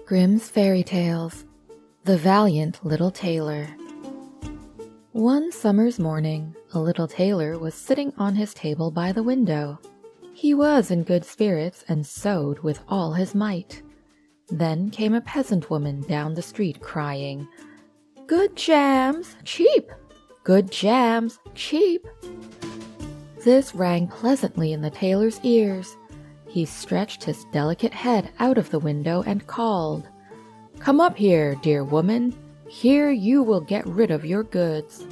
Grimm's Fairy Tales, The Valiant Little Tailor. One summer's morning, a little tailor was sitting on his table by the window. He was in good spirits and sewed with all his might. Then came a peasant woman down the street crying, "Good jams, cheap! Good jams, cheap!" This rang pleasantly in the tailor's ears. He stretched his delicate head out of the window and called, "Come up here, dear woman. Here you will get rid of your goods."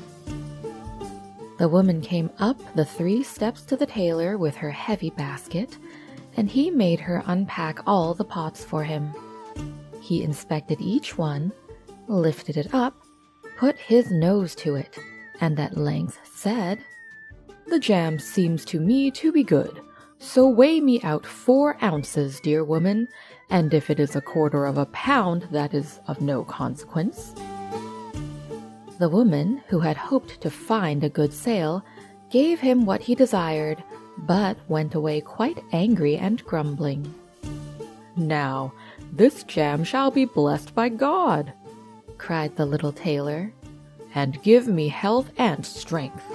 The woman came up the 3 steps to the tailor with her heavy basket, and he made her unpack all the pots for him. He inspected each one, lifted it up, put his nose to it, and at length said, "The jam seems to me to be good. So weigh me out 4 ounces, dear woman, and if it is 1/4 of a pound, that is of no consequence." The woman, who had hoped to find a good sale, gave him what he desired, but went away quite angry and grumbling. "Now, this jam shall be blessed by God," cried the little tailor, "and give me health and strength."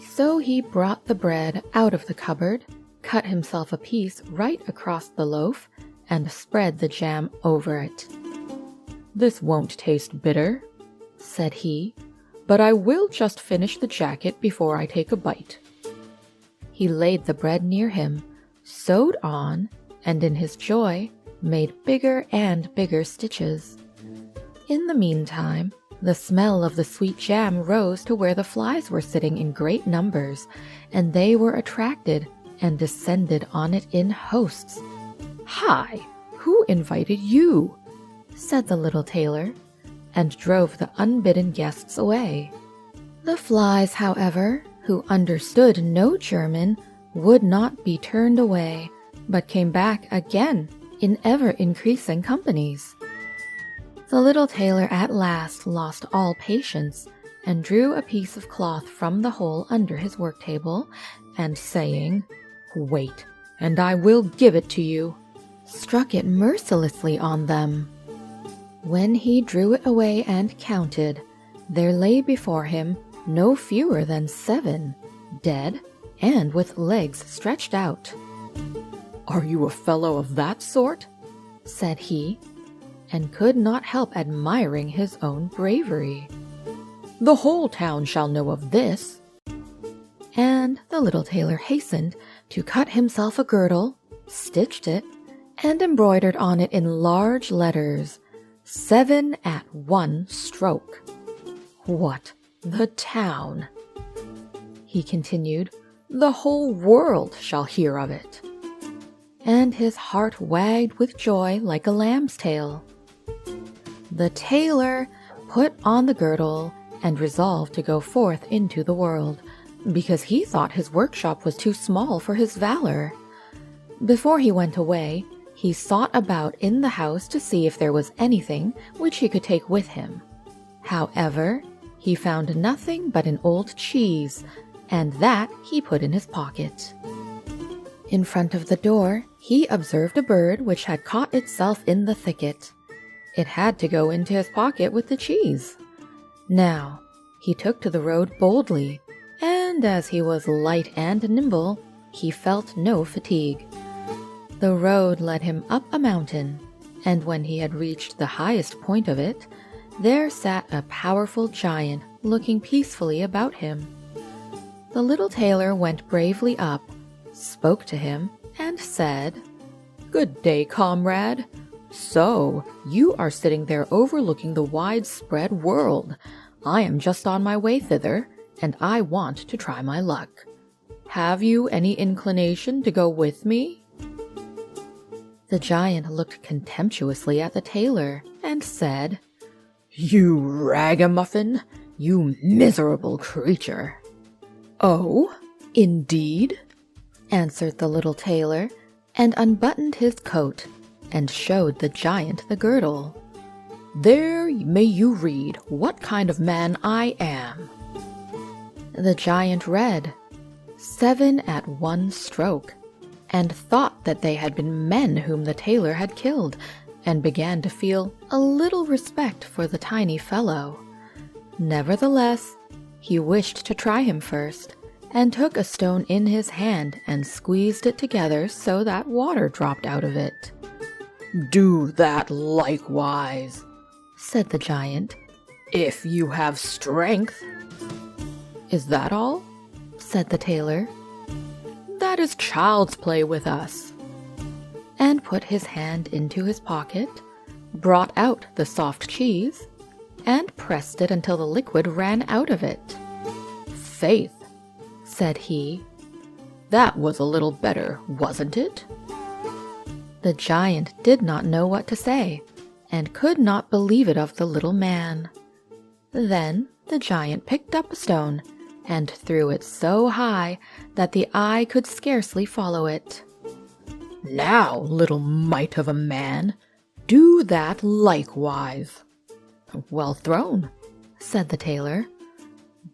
So he brought the bread out of the cupboard, cut himself a piece right across the loaf, and spread the jam over it. "This won't taste bitter," said he, "but I will just finish the jacket before I take a bite." He laid the bread near him, sewed on, and in his joy made bigger and bigger stitches. In the meantime, the smell of the sweet jam rose to where the flies were sitting in great numbers, and they were attracted and descended on it in hosts. "Hi! Who invited you?" said the little tailor, and drove the unbidden guests away. The flies, however, who understood no German, would not be turned away, but came back again in ever-increasing companies. The little tailor at last lost all patience, and drew a piece of cloth from the hole under his work table, and saying, "Wait, and I will give it to you," struck it mercilessly on them. When he drew it away and counted, there lay before him no fewer than 7, dead and with legs stretched out. "Are you a fellow of that sort?" said he, and could not help admiring his own bravery. "The whole town shall know of this." And the little tailor hastened to cut himself a girdle, stitched it, and embroidered on it in large letters, 7 at 1 stroke. "What, the town?" he continued. "The whole world shall hear of it." And his heart wagged with joy like a lamb's tail. The tailor put on the girdle and resolved to go forth into the world, because he thought his workshop was too small for his valor. Before he went away, he sought about in the house to see if there was anything which he could take with him. However, he found nothing but an old cheese, and that he put in his pocket. In front of the door, he observed a bird which had caught itself in the thicket. It had to go into his pocket with the cheese. Now, he took to the road boldly, and as he was light and nimble, he felt no fatigue. The road led him up a mountain, and when he had reached the highest point of it, there sat a powerful giant looking peacefully about him. The little tailor went bravely up, spoke to him, and said, "Good day, comrade. So, you are sitting there overlooking the widespread world. I am just on my way thither, and I want to try my luck. Have you any inclination to go with me?" The giant looked contemptuously at the tailor and said, "You ragamuffin, you miserable creature." "Oh, indeed?" answered the little tailor, and unbuttoned his coat, and showed the giant the girdle. "There may you read what kind of man I am." The giant read, 7 at 1 stroke, and thought that they had been men whom the tailor had killed, and began to feel a little respect for the tiny fellow. Nevertheless, he wished to try him first, and took a stone in his hand and squeezed it together so that water dropped out of it. "Do that likewise," said the giant, "if you have strength." "Is that all?" said the tailor. "That is child's play with us," and put his hand into his pocket, brought out the soft cheese, and pressed it until the liquid ran out of it. "Faith," said he, "that was a little better, wasn't it?" The giant did not know what to say, and could not believe it of the little man. Then the giant picked up a stone and threw it so high that the eye could scarcely follow it. "Now, little mite of a man, do that likewise." "Well thrown," said the tailor.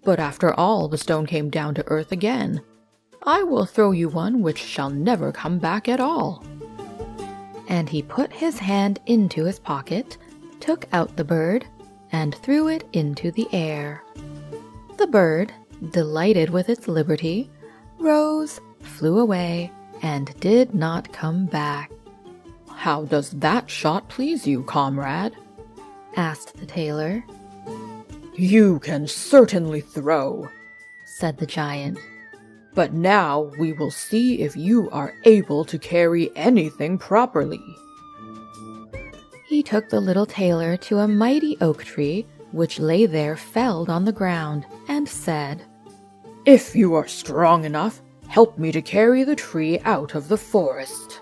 "But after all, the stone came down to earth again. I will throw you one which shall never come back at all." And he put his hand into his pocket, took out the bird, and threw it into the air. The bird, delighted with its liberty, rose, flew away, and did not come back. "How does that shot please you, comrade?" asked the tailor. "You can certainly throw," said the giant. "But now we will see if you are able to carry anything properly." He took the little tailor to a mighty oak tree which lay there felled on the ground, and said, "If you are strong enough, help me to carry the tree out of the forest."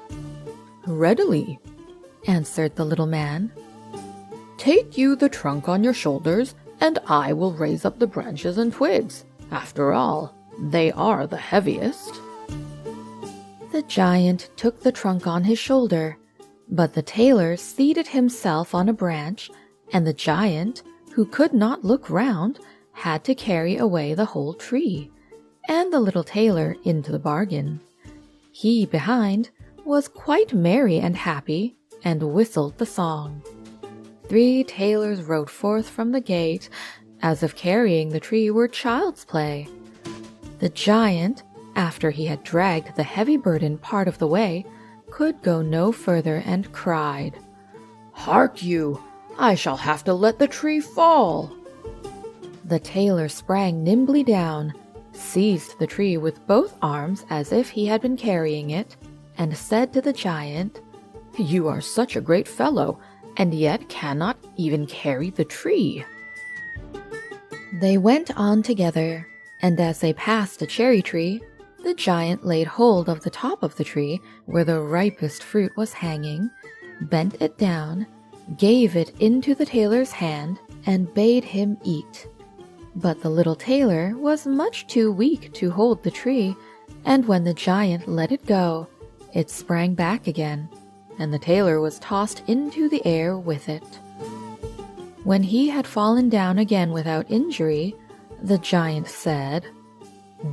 "Readily," answered the little man. "Take you the trunk on your shoulders, and I will raise up the branches and twigs. After all, they are the heaviest." The giant took the trunk on his shoulder, but the tailor seated himself on a branch, and the giant, who could not look round, had to carry away the whole tree, and the little tailor into the bargain. He, behind, was quite merry and happy, and whistled the song. 3 tailors rode forth from the gate, as if carrying the tree were child's play. The giant, after he had dragged the heavy burden part of the way, could go no further and cried, "Hark you! I shall have to let the tree fall." The tailor sprang nimbly down, seized the tree with both arms as if he had been carrying it, and said to the giant, "You are such a great fellow, and yet cannot even carry the tree." They went on together, and as they passed a cherry tree, the giant laid hold of the top of the tree where the ripest fruit was hanging, bent it down, gave it into the tailor's hand, and bade him eat. But the little tailor was much too weak to hold the tree, and when the giant let it go, it sprang back again, and the tailor was tossed into the air with it. When he had fallen down again without injury, the giant said,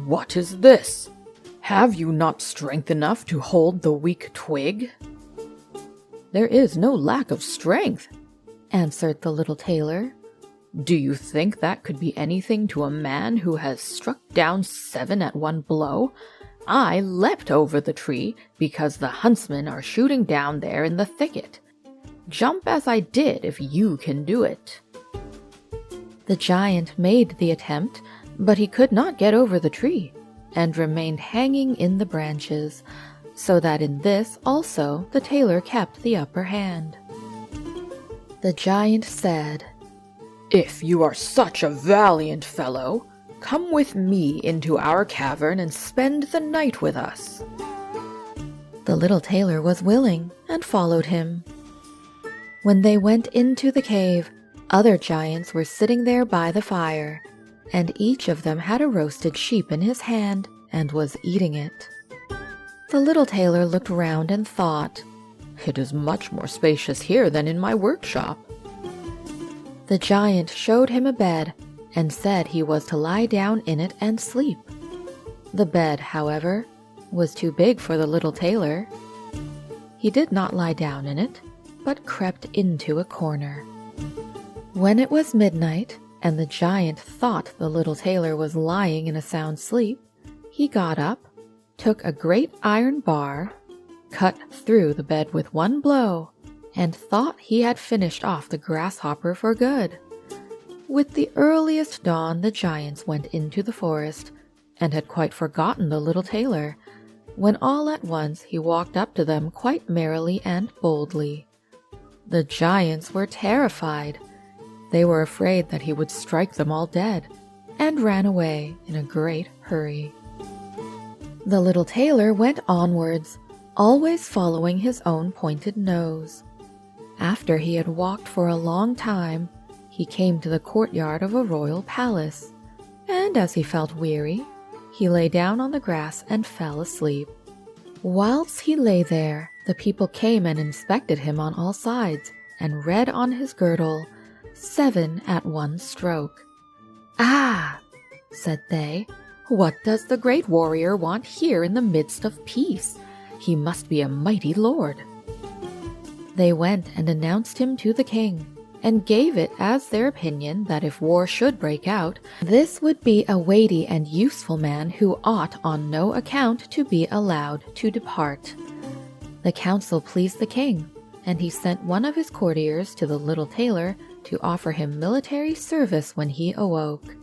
"What is this? Have you not strength enough to hold the weak twig?" "There is no lack of strength," answered the little tailor. "Do you think that could be anything to a man who has struck down 7 at one blow? I leapt over the tree because the huntsmen are shooting down there in the thicket. Jump as I did if you can do it." The giant made the attempt, but he could not get over the tree, and remained hanging in the branches, so that in this also the tailor kept the upper hand. The giant said, "If you are such a valiant fellow, come with me into our cavern and spend the night with us." The little tailor was willing, and followed him. When they went into the cave, other giants were sitting there by the fire, and each of them had a roasted sheep in his hand, and was eating it. The little tailor looked round and thought, "It is much more spacious here than in my workshop." The giant showed him a bed, and said he was to lie down in it and sleep. The bed, however, was too big for the little tailor. He did not lie down in it, but crept into a corner. When it was midnight, and the giant thought the little tailor was lying in a sound sleep, he got up, took a great iron bar, cut through the bed with one blow, and thought he had finished off the grasshopper for good. With the earliest dawn, the giants went into the forest, and had quite forgotten the little tailor, when all at once he walked up to them quite merrily and boldly. The giants were terrified. They were afraid that he would strike them all dead, and ran away in a great hurry. The little tailor went onwards, always following his own pointed nose. After he had walked for a long time, he came to the courtyard of a royal palace, and as he felt weary, he lay down on the grass and fell asleep. Whilst he lay there, the people came and inspected him on all sides, and read on his girdle, 7 at 1 stroke. "Ah," said they, "what does the great warrior want here in the midst of peace? He must be a mighty lord." They went and announced him to the king, and gave it as their opinion that if war should break out, this would be a weighty and useful man who ought on no account to be allowed to depart. The counsel pleased the king, and he sent one of his courtiers to the little tailor to offer him military service when he awoke.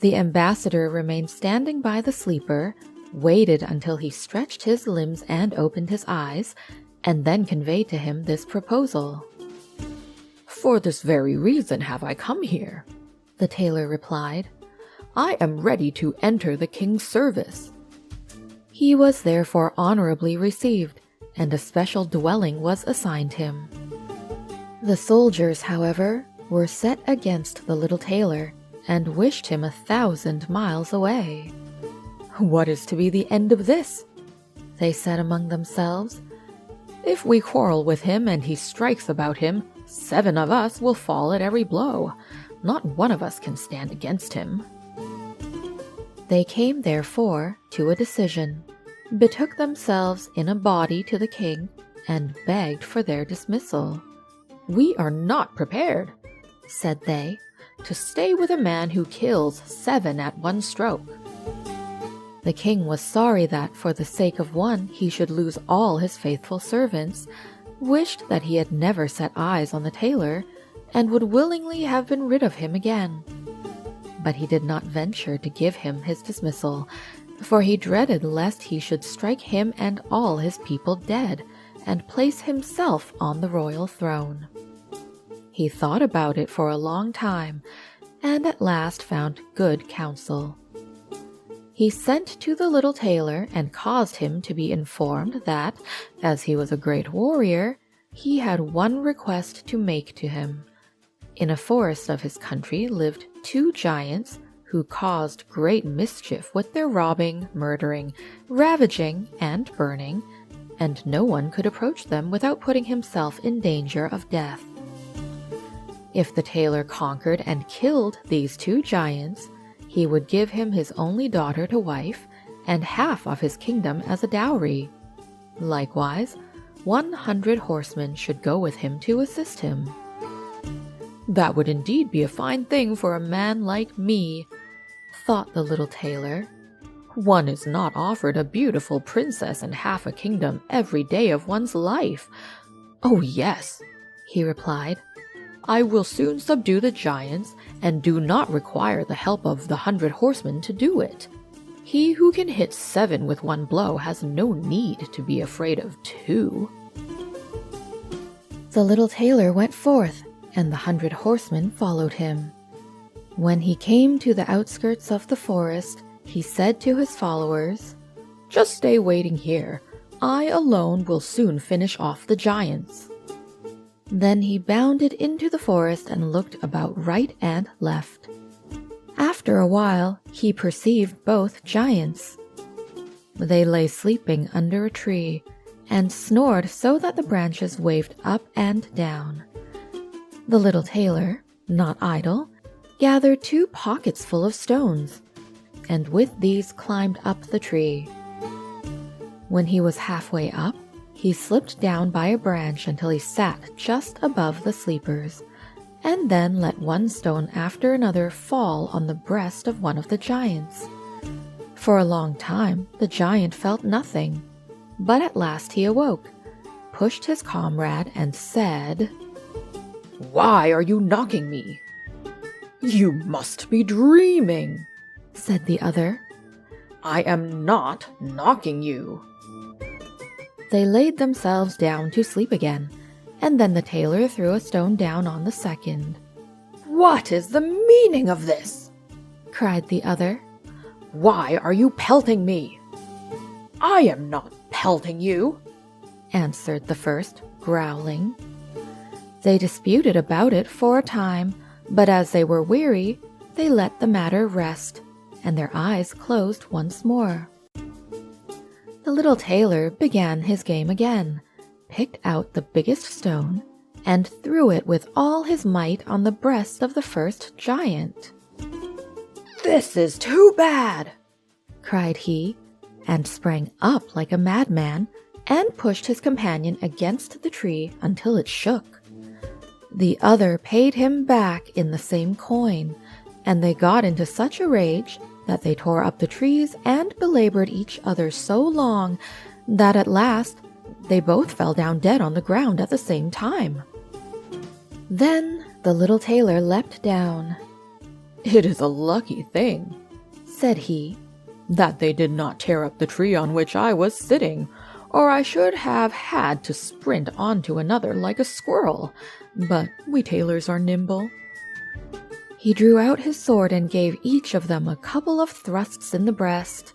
The ambassador remained standing by the sleeper, waited until he stretched his limbs and opened his eyes, and then conveyed to him this proposal. "For this very reason have I come here," the tailor replied. "I am ready to enter the king's service." He was therefore honorably received, and a special dwelling was assigned him. The soldiers, however, were set against the little tailor, and wished him 1,000 miles away. "What is to be the end of this?" they said among themselves. "If we quarrel with him and he strikes about him, 7 of us will fall at every blow. Not one of us can stand against him." They came therefore to a decision, betook themselves in a body to the king, and begged for their dismissal. "We are not prepared," said they, "to stay with a man who kills 7 at 1 stroke." The king was sorry that, for the sake of one, he should lose all his faithful servants, wished that he had never set eyes on the tailor, and would willingly have been rid of him again. But he did not venture to give him his dismissal, for he dreaded lest he should strike him and all his people dead, and place himself on the royal throne. He thought about it for a long time, and at last found good counsel. He sent to the little tailor and caused him to be informed that, as he was a great warrior, he had one request to make to him. In a forest of his country lived 2 giants who caused great mischief with their robbing, murdering, ravaging, and burning, and no one could approach them without putting himself in danger of death. If the tailor conquered and killed these 2 giants, he would give him his only daughter to wife, and half of his kingdom as a dowry. Likewise, 100 horsemen should go with him to assist him. "That would indeed be a fine thing for a man like me," thought the little tailor. "One is not offered a beautiful princess and half a kingdom every day of one's life. Oh yes," he replied, "I will soon subdue the giants, and do not require the help of the 100 horsemen to do it. He who can hit 7 with 1 blow has no need to be afraid of 2. The little tailor went forth, and the 100 horsemen followed him. When he came to the outskirts of the forest, he said to his followers, "Just stay waiting here. I alone will soon finish off the giants." Then he bounded into the forest and looked about right and left. After a while, he perceived both giants. They lay sleeping under a tree, and snored so that the branches waved up and down. The little tailor, not idle, gathered 2 pockets full of stones, and with these climbed up the tree. When he was halfway up, He slipped down by a branch until he sat just above the sleepers, and then let one stone after another fall on the breast of one of the giants. For a long time the giant felt nothing, but at last he awoke, pushed his comrade, and said, "Why are you knocking me?" "You must be dreaming," said the other. "I am not knocking you." They laid themselves down to sleep again, and then the tailor threw a stone down on the second. "What is the meaning of this?" cried the other. "Why are you pelting me?" "I am not pelting you," answered the first, growling. They disputed about it for a time, but as they were weary, they let the matter rest, and their eyes closed once more. The little tailor began his game again, picked out the biggest stone, and threw it with all his might on the breast of the first giant. "This is too bad," cried he, and sprang up like a madman and pushed his companion against the tree until it shook. The other paid him back in the same coin, and they got into such a rage that they tore up the trees and belabored each other so long that at last they both fell down dead on the ground at the same time. Then the little tailor leapt down. "It is a lucky thing," said he, "that they did not tear up the tree on which I was sitting, or I should have had to sprint onto another like a squirrel, but we tailors are nimble." He drew out his sword and gave each of them a couple of thrusts in the breast,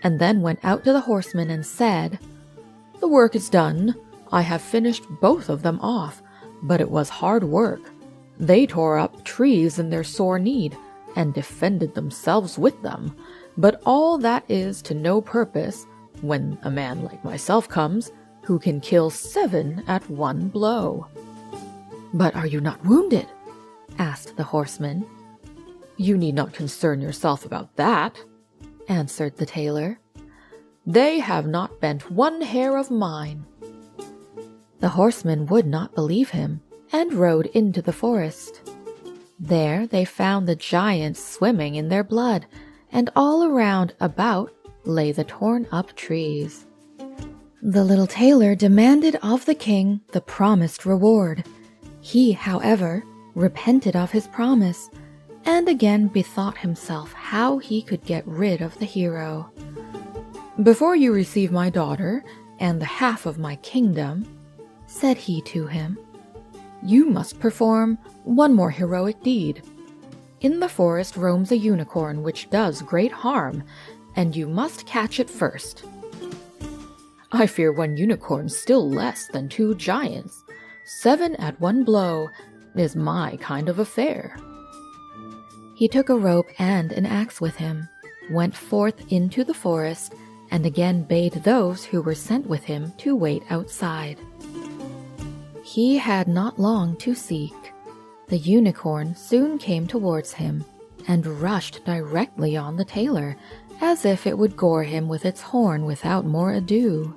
and then went out to the horsemen and said, "The work is done. I have finished both of them off, but it was hard work. They tore up trees in their sore need, and defended themselves with them, but all that is to no purpose when a man like myself comes, who can kill 7 at one blow." "But are you not wounded?" asked the horseman. "You need not concern yourself about that," answered the tailor. "They have not bent one hair of mine." The horseman would not believe him, and rode into the forest. There they found the giants swimming in their blood, and all around about lay the torn-up trees. The little tailor demanded of the king the promised reward. He, however, repented of his promise, and again bethought himself how he could get rid of the hero. "Before you receive my daughter and the half of my kingdom," said he to him, "you must perform one more heroic deed. In the forest roams a unicorn which does great harm, and you must catch it first. I fear one unicorn still less than 2 giants. 7 at one blow is my kind of affair." He took a rope and an axe with him, went forth into the forest, and again bade those who were sent with him to wait outside. He had not long to seek. The unicorn soon came towards him, and rushed directly on the tailor, as if it would gore him with its horn without more ado.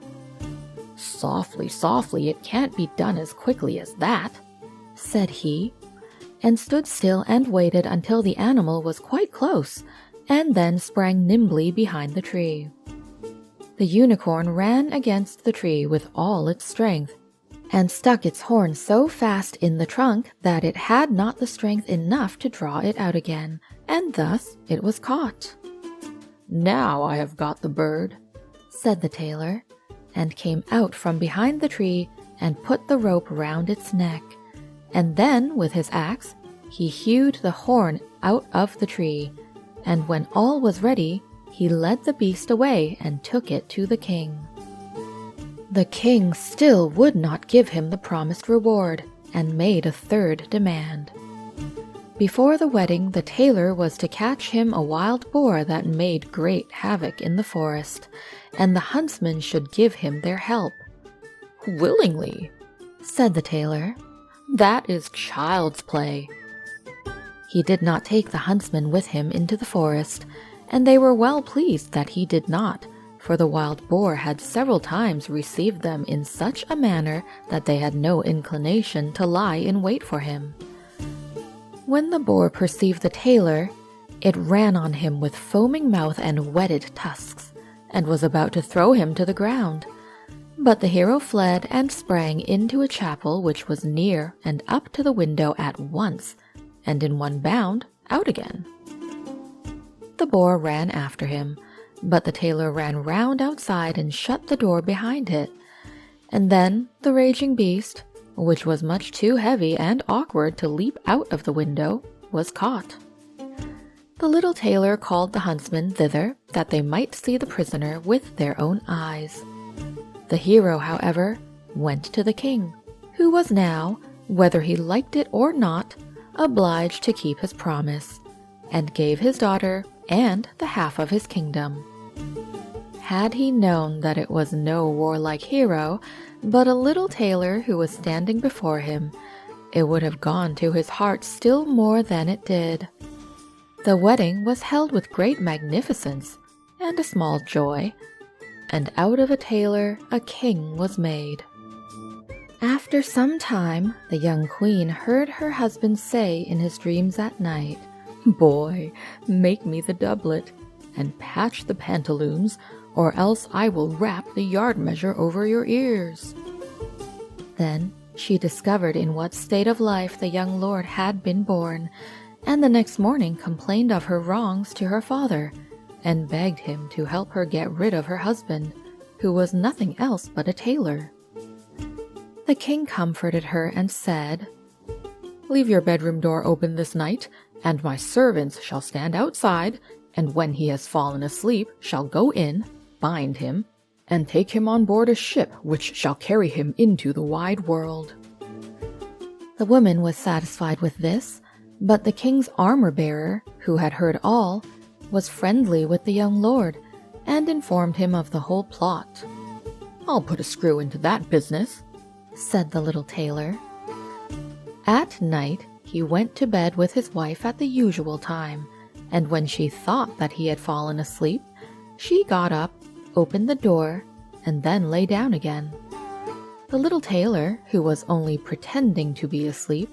"Softly, softly, it can't be done as quickly as that," said he, and stood still and waited until the animal was quite close, and then sprang nimbly behind the tree. The unicorn ran against the tree with all its strength, and stuck its horn so fast in the trunk that it had not the strength enough to draw it out again, and thus it was caught. "Now I have got the bird," said the tailor, and came out from behind the tree and put the rope round its neck, and then with his axe he hewed the horn out of the tree, and when all was ready he led the beast away and took it to the king. The king still would not give him the promised reward, and made a third demand. Before the wedding, the tailor was to catch him a wild boar that made great havoc in the forest, and the huntsmen should give him their help. "Willingly," said the tailor. "That is child's play." He did not take the huntsmen with him into the forest, and they were well pleased that he did not, for the wild boar had several times received them in such a manner that they had no inclination to lie in wait for him. When the boar perceived the tailor, it ran on him with foaming mouth and whetted tusks, and was about to throw him to the ground. But the hero fled and sprang into a chapel which was near and up to the window at once, and in one bound out again. The boar ran after him, but the tailor ran round outside and shut the door behind it. And then the raging beast, which was much too heavy and awkward to leap out of the window, was caught. The little tailor called the huntsmen thither that they might see the prisoner with their own eyes. The hero, however, went to the king, who was now, whether he liked it or not, obliged to keep his promise, and gave his daughter and the half of his kingdom. Had he known that it was no warlike hero, but a little tailor who was standing before him, it would have gone to his heart still more than it did. The wedding was held with great magnificence and a small joy, and out of a tailor a king was made. After some time, the young queen heard her husband say in his dreams at night, "Boy, make me the doublet, and patch the pantaloons, or else I will wrap the yard measure over your ears." Then she discovered in what state of life the young lord had been born, and the next morning complained of her wrongs to her father, and begged him to help her get rid of her husband, who was nothing else but a tailor. The king comforted her and said, "Leave your bedroom door open this night, and my servants shall stand outside, and when he has fallen asleep shall go in, bind him, and take him on board a ship which shall carry him into the wide world." The woman was satisfied with this, but the king's armor-bearer, who had heard all, was friendly with the young lord, and informed him of the whole plot. "I'll put a screw into that business," said the little tailor. At night he went to bed with his wife at the usual time, and when she thought that he had fallen asleep, she got up, opened the door, and then lay down again. The little tailor, who was only pretending to be asleep,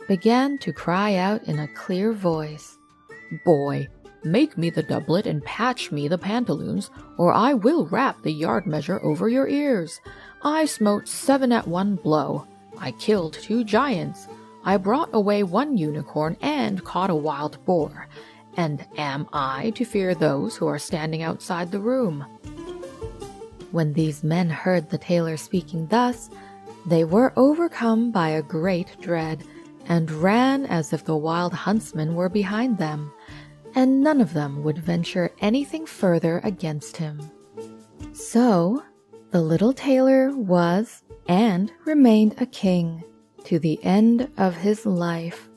began to cry out in a clear voice, "Boy, make me the doublet and patch me the pantaloons, or I will wrap the yard measure over your ears. I smote 7 at one blow. I killed 2 giants. I brought away 1 unicorn and caught a wild boar. And am I to fear those who are standing outside the room?" When these men heard the tailor speaking thus, they were overcome by a great dread, and ran as if the wild huntsmen were behind them, and none of them would venture anything further against him. So the little tailor was and remained a king to the end of his life.